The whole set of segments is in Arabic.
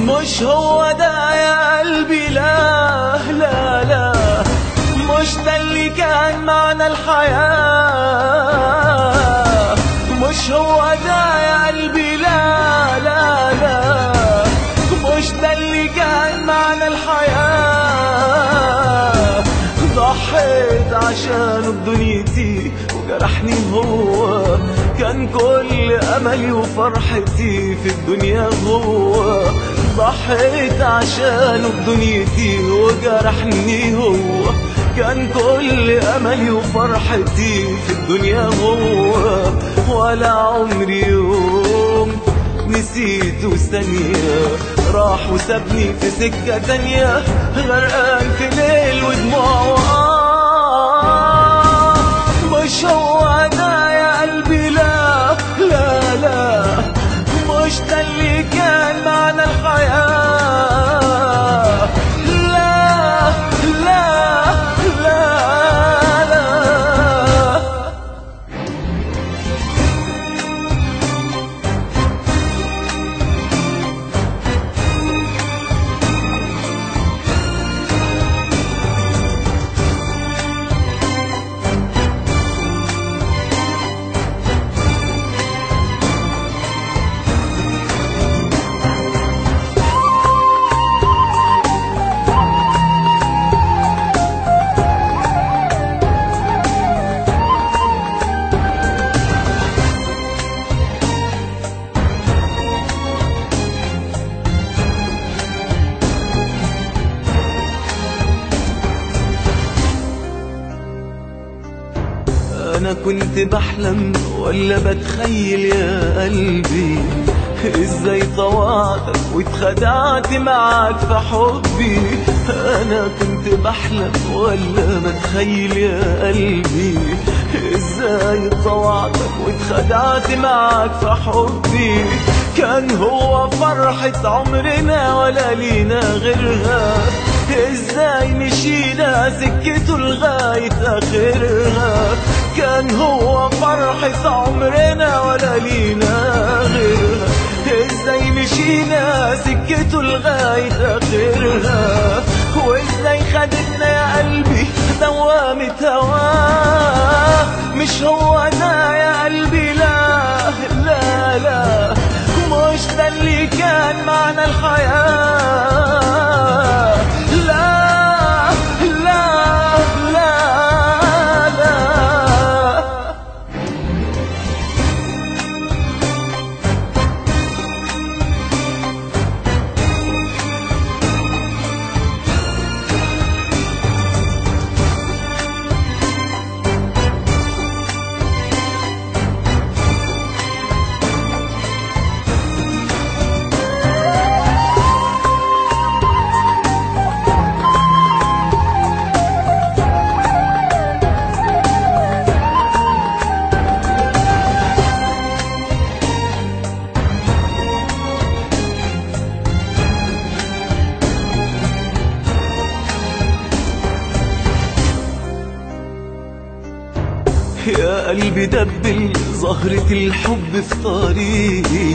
مش هو ده يا قلبي، لا لا لا، مش ده اللي كان معنى الحياة. مش هو ده يا قلبي، لا لا لا، مش ده اللي كان معنى الحياة. ضحيت عشانه بدنيتي وجرحني هو، كان كل أملي وفرحتي في الدنيا هو. ضحيت عشانه بدنيتي وجرحني هو، كان كل أملي وفرحتي في الدنيا هو. ولا عمري يوم نسيته ثانية، راح وسابني في سكة تانية، غرقان في ليل ودموع. مش هو ده يا قلبي، لا لا لا، مش ده اللي كان معنى الحياة. لا لا لا لا. أنا كنت بحلم ولا بتخيل يا قلبي، إزاي طوعتك واتخدعت معاك في حبي. أنا كنت بحلم ولا بتخيل يا قلبي، إزاي طوعتك واتخدعت معاك في حبي. كان هو فرحة عمرنا ولا لينا غيرها، ازاي مشينا سكته لغاية اخرها. كان هو فرحة عمرنا ولا لينا غيرها، ازاي مشينا سكته لغاية اخرها. وازاي خدتنا يا قلبي دوامة هواه. مش هو ده يا قلبي، لا لا لا، مش ده اللي كان معنى الحياة. لا لا لا لا. يا قلبي دبل زهرة الحب في طريقي،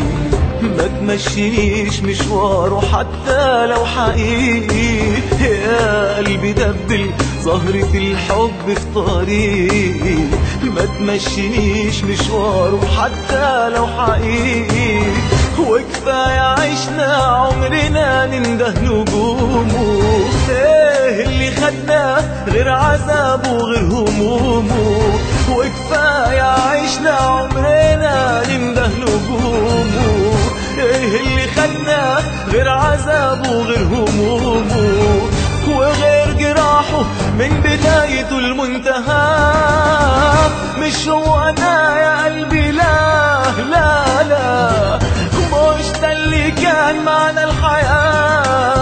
ما تمشينيش مشواره حتى لو حقيقي. يا قلبي دبل زهرة الحب في طريقي، ما تمشينيش مشواره حتى لو حقيقي. وكفاية عشنا عمرنا ننده نجومه، ايه اللي خدنا غير عذابه وغير همومه. وكفاية عشنا عمرنا ننده نجومه، ايه اللي خدنا غير عذابه وغير همومه. وغير جراحه من بدايته المنتهى. مش هو انا يا قلبي، لا لا لا، مش ده اللي كان معنى الحياة.